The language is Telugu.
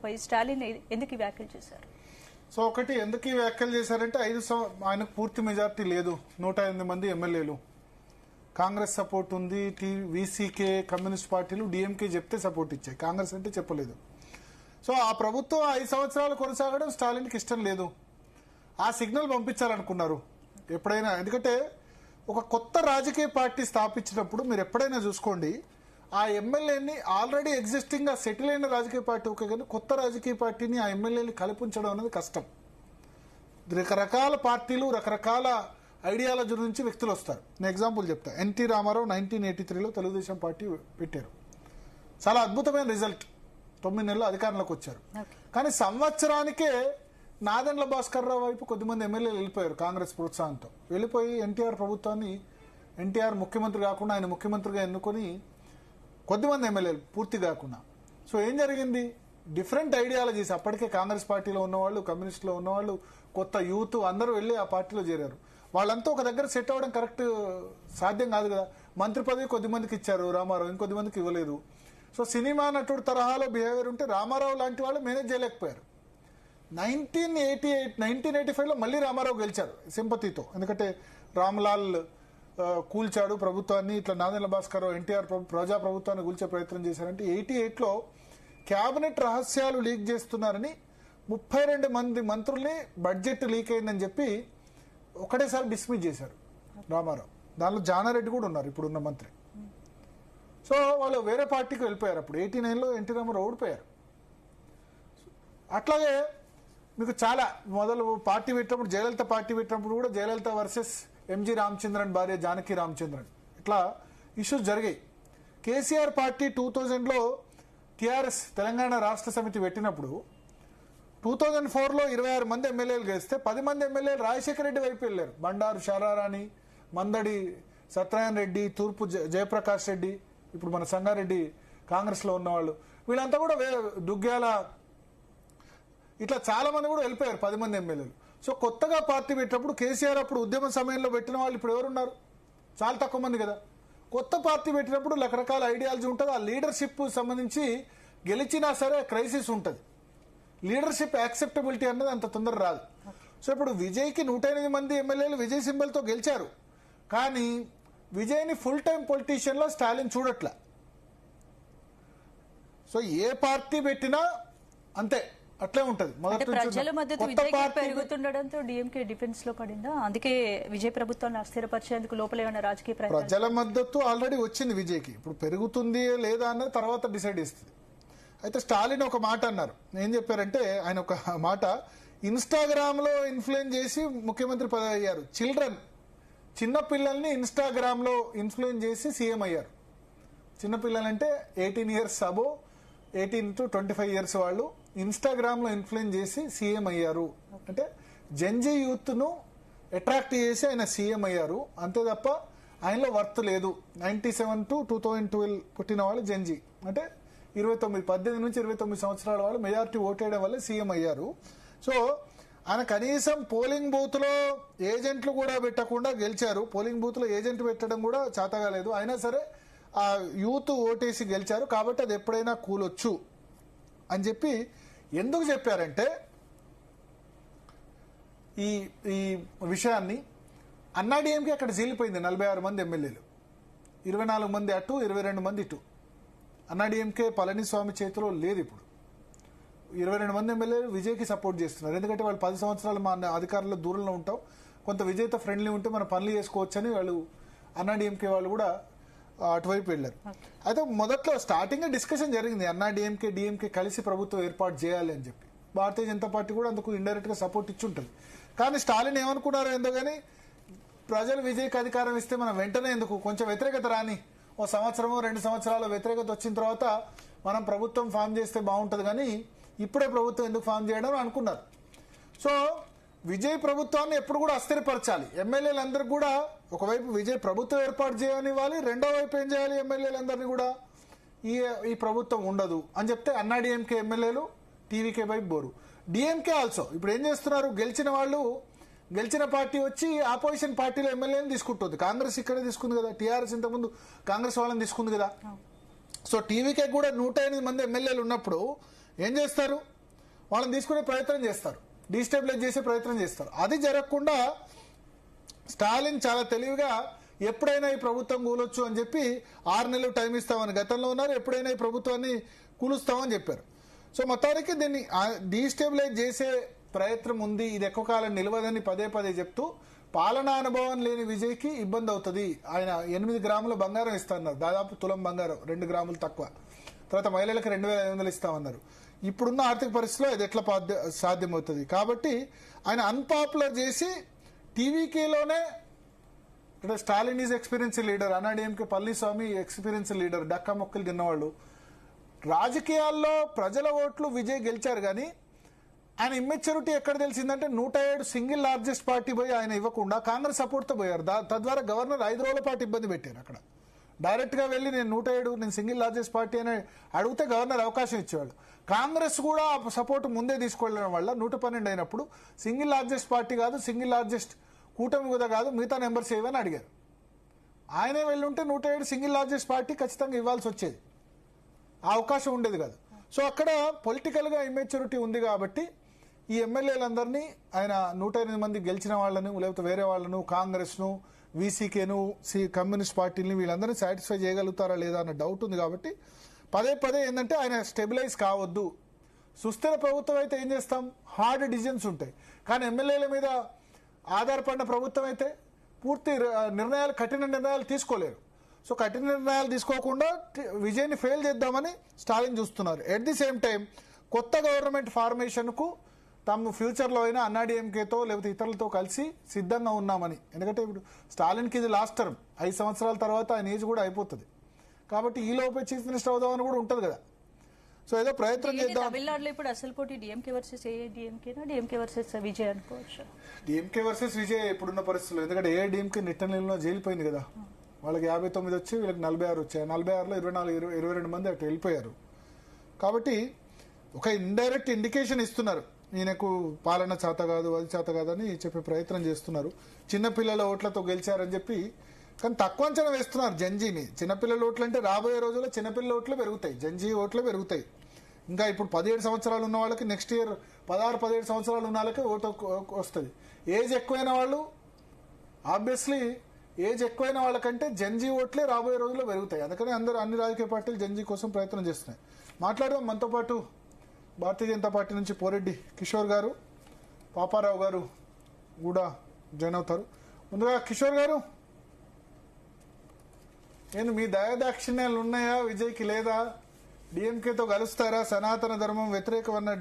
తీరుపై స్టాలిన్ ఎందుకు వ్యాఖ్యలు చేశారు? సో ఒకటి ఎందుకు వ్యాఖ్యలు చేశారంటే ఆయనకు పూర్తి మెజార్టీ లేదు, 108 మంది ఎమ్మెల్యేలు, కాంగ్రెస్ సపోర్ట్ ఉంది, వీసీకే కమ్యూనిస్ట్ పార్టీలు డిఎంకే చెప్తే సపోర్ట్ ఇచ్చాయి, కాంగ్రెస్ అంటే చెప్పలేదు. సో ఆ ప్రభుత్వం 5 సంవత్సరాలు కొనసాగడం స్టాలిన్కి ఇష్టం లేదు. ఆ సిగ్నల్ పంపించాలనుకున్నారు ఎప్పుడైనా. ఎందుకంటే ఒక కొత్త రాజకీయ పార్టీ స్థాపించినప్పుడు మీరు ఎప్పుడైనా చూసుకోండి, ఆ ఎమ్మెల్యేని ఆల్రెడీ ఎగ్జిస్టింగ్ గా సెటిల్ అయిన రాజకీయ పార్టీ ఓకే, కానీ కొత్త రాజకీయ పార్టీని ఆ ఎమ్మెల్యేని కల్పించడం అనేది కష్టం. రకరకాల పార్టీలు రకరకాల ఐడియాలజీ నుంచి వ్యక్తులు వస్తారు. నేను ఎగ్జాంపుల్ చెప్తా. ఎన్టీ రామారావు 1983లో తెలుగుదేశం పార్టీ పెట్టారు, చాలా అద్భుతమైన రిజల్ట్, 9 నెలలు అధికారంలోకి వచ్చారు. కానీ సంవత్సరానికే నాదెండ్ల భాస్కర్ రావు వైపు కొద్దిమంది ఎమ్మెల్యేలు వెళ్ళిపోయారు కాంగ్రెస్ ప్రోత్సాహంతో. వెళ్ళిపోయి ఎన్టీఆర్ ప్రభుత్వాన్ని, ఎన్టీఆర్ ముఖ్యమంత్రి కాకుండా ఆయన ముఖ్యమంత్రిగా ఎన్నుకొని కొద్దిమంది ఎమ్మెల్యేలు పూర్తి కాకుండా. సో ఏం జరిగింది, డిఫరెంట్ ఐడియాలజీస్, అప్పటికే కాంగ్రెస్ పార్టీలో ఉన్నవాళ్ళు, కమ్యూనిస్టులో ఉన్నవాళ్ళు, కొత్త యూత్ అందరూ వెళ్ళి ఆ పార్టీలో చేరారు. వాళ్ళంతా ఒక దగ్గర సెట్ అవ్వడం కరెక్ట్ సాధ్యం కాదు కదా. మంత్రి పదవి కొద్దిమందికి ఇచ్చారు రామారావు, ఇంకొద్దిమందికి ఇవ్వలేదు. సో సినిమా నటుడు తరహాలో బిహేవియర్ ఉంటే రామారావు లాంటి వాళ్ళు మేనేజ్ చేయలేకపోయారు. 1985లో మళ్ళీ రామారావు గెలిచారు సింపతితో, ఎందుకంటే రామ్లాల్ కూల్చాడు ప్రభుత్వాన్ని, ఇట్లా నాదెండ్ల భాస్కర్ రావు ఎన్టీఆర్ ప్రజా ప్రభుత్వాన్ని కూల్చే ప్రయత్నం చేశారంటే 88లో క్యాబినెట్ రహస్యాలు లీక్ చేస్తున్నారని 32 మంది మంత్రుల్ని బడ్జెట్ లీక్ అయిందని చెప్పి ఒకటేసారి డిస్మిస్ చేశారు రామారావు. దానిలో జానారెడ్డి కూడా ఉన్నారు, ఇప్పుడున్న మంత్రి. సో వాళ్ళు వేరే పార్టీకి వెళ్ళిపోయారు. అప్పుడు 89లో ఎన్టీ రామారావు ఓడిపోయారు. అట్లాగే మీకు చాలా మొదలు పార్టీ పెట్టినప్పుడు, జయలలిత పార్టీ పెట్టినప్పుడు కూడా జయలలిత వర్సెస్ ఎంజి రామచంద్రన్ భార్య జానకి రామచంద్రన్, ఇట్లా ఇష్యూస్ జరిగాయి. కేసీఆర్ పార్టీ 2000లో టీఆర్ఎస్ తెలంగాణ రాష్ట్ర సమితి పెట్టినప్పుడు 2004లో 26 మంది ఎమ్మెల్యేలు గెలిస్తే 10 మంది ఎమ్మెల్యేలు రాజశేఖర రెడ్డి వైపు వెళ్ళారు. బండారు శారారాణి, మందడి సత్యనారాయణ రెడ్డి, తూర్పు జయప్రకాష్ రెడ్డి, ఇప్పుడు మన సంగారెడ్డి కాంగ్రెస్ లో ఉన్నవాళ్ళు, వీళ్ళంతా కూడా దుగ్గ్యాల, ఇట్లా చాలా మంది కూడా వెళ్ళిపోయారు 10 మంది ఎమ్మెల్యేలు. సో కొత్తగా పార్టీ పెట్టినప్పుడు కేసీఆర్ అప్పుడు ఉద్యమ సమయంలో పెట్టిన వాళ్ళు ఇప్పుడు ఎవరున్నారు, చాలా తక్కువ మంది కదా. కొత్త పార్టీ పెట్టినప్పుడు రకరకాల ఐడియాలజీ ఉంటుంది. ఆ లీడర్షిప్ సంబంధించి గెలిచినా సరే క్రైసిస్ ఉంటుంది. లీడర్షిప్ యాక్సెప్టబిలిటీ అన్నది అంత తొందర రాదు. సో ఇప్పుడు విజయ్కి 108 మంది ఎమ్మెల్యేలు విజయ్ సింబల్తో గెలిచారు, కానీ విజయ్ని ఫుల్ టైం పొలిటీషియన్ లో స్టాలిన్ చూడట్ల. సో ఏ పార్టీ పెట్టినా అంతే, అట్లే ఉంటది. ప్రజల మద్దతు విజయ్ పెరుగుతుండడంతో డిఎంకే డిఫెన్స్ లో పడిందా? అందుకే విజయ్ ప్రభుత్వాన్ని అస్థిరపరిచేందుకు లోపల ఏమైనా రాజకీయ ప్రజల మద్దతు ఆల్రెడీ వచ్చింది విజయ్కి, ఇప్పుడు పెరుగుతుంది లేదా అన్నది తర్వాత డిసైడ్ చేస్తుంది. అయితే స్టాలిన్ ఒక మాట అన్నారు, ఏం చెప్పారంటే ఆయన ఒక మాట, ఇన్స్టాగ్రామ్ లో ఇన్ఫ్లుయెన్స్ చేసి ముఖ్యమంత్రి పదవి అయ్యారు. చిన్న పిల్లల్ని ఇన్స్టాగ్రామ్ లో ఇన్ఫ్లుయెన్స్ చేసి సీఎం అయ్యారు. చిన్నపిల్లలంటే 18 ఇయర్స్ అబో, 18 to 25 ఇయర్స్ వాళ్ళు ఇన్స్టాగ్రామ్ లో ఇన్ఫ్లుయెన్స్ చేసి సీఎం అయ్యారు. అంటే జెన్జీ యూత్ ను అట్రాక్ట్ చేసి ఆయన సీఎం అయ్యారు, అంతే తప్ప ఆయనలో వర్త్ లేదు. 97 to 2012 పుట్టిన వాళ్ళు జెన్జీ, అంటే 18 నుంచి 29 సంవత్సరాల వాళ్ళు మెజారిటీ ఓటేయడం వల్ల సీఎం అయ్యారు. సో ఆయన కనీసం పోలింగ్ బూత్ లో ఏజెంట్లు కూడా పెట్టకుండా గెలిచారు. పోలింగ్ బూత్ లో ఏజెంట్ పెట్టడం కూడా చేతగాలేదు, అయినా సరే ఆ యూత్ ఓటేసి గెలిచారు. కాబట్టి అది ఎప్పుడైనా కూలొచ్చు అని చెప్పి ఎందుకు చెప్పారంటే, ఈ విషయాన్ని అన్నాడీఎంకే అక్కడ జీలిపోయింది. 46 మంది ఎమ్మెల్యేలు, 24 మంది అటు, 22 మంది ఇటు. అన్నాడీఎంకే పళనిస్వామి చేతిలో లేదు. ఇప్పుడు 22 మంది ఎమ్మెల్యేలు విజయ్కి సపోర్ట్ చేస్తున్నారు. ఎందుకంటే వాళ్ళు 10 సంవత్సరాలు మా అధికారుల దూరంలో ఉంటాం, కొంత విజయ్తో ఫ్రెండ్లీ ఉంటే మన పనులు చేసుకోవచ్చని వాళ్ళు అన్నాడీఎంకే వాళ్ళు కూడా అటువైపు వెళ్ళారు. అయితే మొదట్లో స్టార్టింగ్ డిస్కషన్ జరిగింది, అన్నాడీఎంకే డిఎంకే కలిసి ప్రభుత్వం ఏర్పాటు చేయాలి అని చెప్పి. భారతీయ జనతా పార్టీ కూడా అందుకు ఇండైరెక్ట్ గా సపోర్ట్ ఇచ్చి ఉంటుంది. కానీ స్టాలిన్ ఏమనుకున్నారో ఏందో కానీ, ప్రజలు విజయ్కి అధికారం ఇస్తే మనం వెంటనే ఎందుకు, కొంచెం వ్యతిరేకత రాని, 1 సంవత్సరమో 2 సంవత్సరాల వ్యతిరేకత వచ్చిన తర్వాత మనం ప్రభుత్వం ఫామ్ చేస్తే బాగుంటుంది, కానీ ఇప్పుడే ప్రభుత్వం ఎందుకు ఫామ్ చేయడం అనుకున్నారు. సో విజయ్ ప్రభుత్వాన్ని ఎప్పుడు కూడా అస్థిరపరచాలి. ఎమ్మెల్యేలందరికీ కూడా ఒకవైపు విజయ్ ప్రభుత్వం ఏర్పాటు చేయనివ్వాలి, రెండో వైపు ఏం చేయాలి, ఎమ్మెల్యేలందరినీ కూడా ఈ ప్రభుత్వం ఉండదు అని చెప్తే అన్నాడీఎంకే ఎమ్మెల్యేలు టీవీకే వైపు బోరు. డిఎంకే ఆల్సో ఇప్పుడు ఏం చేస్తున్నారు, గెలిచిన పార్టీ వచ్చి ఆపోజిషన్ పార్టీలో ఎమ్మెల్యేని తీసుకుంటుంది. కాంగ్రెస్ ఇక్కడే తీసుకుంది కదా, టీఆర్ఎస్ ఇంతకుముందు కాంగ్రెస్ వాళ్ళని తీసుకుంది కదా. సో టీవీకే కూడా 108 మంది ఎమ్మెల్యేలు ఉన్నప్పుడు ఏం చేస్తారు, వాళ్ళని తీసుకునే ప్రయత్నం చేస్తారు, డీస్టెబిలైజ్ చేసే ప్రయత్నం చేస్తారు. అది జరగకుండా స్టాలిన్ చాలా తెలివిగా ఎప్పుడైనా ఈ ప్రభుత్వం కూలొచ్చు అని చెప్పి 6 నెలలు టైం ఇస్తామని గతంలో ఉన్నారు, ఎప్పుడైనా ఈ ప్రభుత్వాన్ని కూలుస్తామని చెప్పారు. సో మొత్తానికి దీన్ని డీస్టెబిలైజ్ చేసే ప్రయత్నం ఉంది, ఇది ఎక్కువ కాలం నిలవదని పదే పదే చెప్తూ పాలనా అనుభవం లేని విజయ్కి ఇబ్బంది అవుతుంది. ఆయన 8 గ్రాముల బంగారం ఇస్తామన్నారు, దాదాపు తులం బంగారం, 2 గ్రాములు తక్కువ. తర్వాత మహిళలకు 2,500 ఇస్తామన్నారు. ఇప్పుడున్న ఆర్థిక పరిస్థితిలో ఇది ఎట్లా సాధ్యమవుతుంది? కాబట్టి ఆయన అన్పాపులర్ చేసి టీవీకేలోనే ఇక్కడ Stalin is experience leader, AIADMK Palaniswami experience leader, డక్కా మొక్కలు తిన్నవాళ్ళు. రాజకీయాల్లో ప్రజల ఓట్లు విజయ్ గెలిచారు కానీ ఆయన ఇమ్మెచ్యూరిటీ ఎక్కడ తెలిసిందంటే 107 సింగిల్ లార్జెస్ట్ పార్టీ పోయి ఆయన ఇవ్వకుండా కాంగ్రెస్ సపోర్ట్తో పోయారు. తద్వారా గవర్నర్ 5 రోజుల పాటు ఇబ్బంది పెట్టారు. అక్కడ డైరెక్ట్గా వెళ్ళి నేను 107 నేను సింగిల్ లార్జెస్ట్ పార్టీ అని అడిగితే గవర్నర్ అవకాశం ఇచ్చేవాళ్ళు. కాంగ్రెస్ కూడా సపోర్ట్ ముందే తీసుకోవడం వల్ల 112 అయినప్పుడు సింగిల్ లార్జెస్ట్ పార్టీ కాదు, సింగిల్ లార్జెస్ట్ కూటమి కూడా కాదు, మిగతా నెంబర్స్ ఏవని అడిగారు. ఆయనే వెళ్ళుంటే 107 సింగిల్ లార్జెస్ట్ పార్టీ ఖచ్చితంగా ఇవ్వాల్సి వచ్చేది, ఆ అవకాశం ఉండేది కాదు. సో అక్కడ పొలిటికల్గా ఇమ్మెచ్యూరిటీ ఉంది కాబట్టి ఈ ఎమ్మెల్యేలందరినీ ఆయన 108 మంది గెలిచిన వాళ్ళను లేకపోతే వేరే వాళ్ళను, కాంగ్రెస్ను, వీసీకేను, కమ్యూనిస్ట్ పార్టీని వీళ్ళందరినీ సాటిస్ఫై చేయగలుగుతారా లేదా అన్న డౌట్ ఉంది. కాబట్టి పదే పదే ఏంటంటే ఆయన స్టెబిలైజ్ కావద్దు. సుస్థిర ప్రభుత్వం అయితే ఏం చేస్తాం, హార్డ్ డిసిజన్స్ ఉంటాయి. కానీ ఎమ్మెల్యేల మీద ఆధారపడిన ప్రభుత్వం అయితే పూర్తి నిర్ణయాలు, కఠిన నిర్ణయాలు తీసుకోలేరు. సో కఠిన నిర్ణయాలు తీసుకోకుండా విజయ్ని ఫెయిల్ చేద్దామని స్టాలిన్ చూస్తున్నారు. ఎట్ ది సేమ్ టైం కొత్త గవర్నమెంట్ ఫార్మేషన్కు తాము ఫ్యూచర్లో అయినా అన్నాడీఎంకేతో లేకపోతే ఇతరులతో కలిసి సిద్ధంగా ఉన్నామని. ఎందుకంటే ఇప్పుడు స్టాలిన్కి ఇది లాస్ట్ టర్మ్, 5 సంవత్సరాల తర్వాత ఆయన ఏజ్ కూడా అయిపోతుంది. కాబట్టి ఈ లోపే చీఫ్ మినిస్టర్ అవుదామని కూడా ఉంటుంది కదా. సో ఏదో ప్రయత్నం చేద్దాం. తమిళనాడులో ఇప్పుడు అసలు పోటీ డిఎంకే వర్సెస్ ఏఐడిఎంకేనా, డిఎంకే వర్సెస్ విజయ్ అనుకోవచ్చు? డిఎంకే వర్సెస్ విజయ్ ఇప్పుడున్న పరిస్థితుల్లో, ఎందుకంటే ఏఐడిఎంకే నిట్టనీళ్ళలో జైలిపోయింది కదా. వాళ్ళకి 59 వచ్చి వీళ్ళకి 46 వచ్చాయి. 46లో 22 మంది అటు వెళ్ళిపోయారు. కాబట్టి ఒక ఇండైరెక్ట్ ఇండికేషన్ ఇస్తున్నారు, ఈయనకు పాలన చేత కాదు, అది చేత కాదని చెప్పే ప్రయత్నం చేస్తున్నారు. చిన్నపిల్లల ఓట్లతో గెలిచారని చెప్పి, కానీ తక్కువ అంచనా వేస్తున్నారు జంజీని. చిన్నపిల్లల ఓట్లు అంటే రాబోయే రోజుల్లో చిన్నపిల్లల ఓట్లు పెరుగుతాయి, జంజీ ఓట్లే పెరుగుతాయి. ఇంకా ఇప్పుడు 17 సంవత్సరాలు ఉన్న వాళ్ళకి నెక్స్ట్ ఇయర్ 16-17 సంవత్సరాలు ఉన్న వాళ్ళకి ఓటు వస్తుంది. ఏజ్ ఎక్కువైన వాళ్ళు ఆబ్వియస్లీ ఏజ్ ఎక్కువైన వాళ్ళకంటే జంజీ ఓట్లే రాబోయే రోజుల్లో పెరుగుతాయి. అందుకని అన్ని రాజకీయ పార్టీలు జంజీ కోసం ప్రయత్నం చేస్తున్నాయి. మాట్లాడదాం. మనతో పాటు భారతీయ జనతా పార్టీ నుంచి పోరెడ్డి కిషోర్ గారు, పాపారావు గారు కూడా జాయిన్ అవుతారు. ముందుగా కిషోర్ గారు, ఏంది మీ దయాదాక్షిణ్యాలు ఉన్నాయా విజయ్కి, లేదా డిఎంకేతో కలుస్తారా? సనాతన ధర్మం వ్యతిరేకమన్న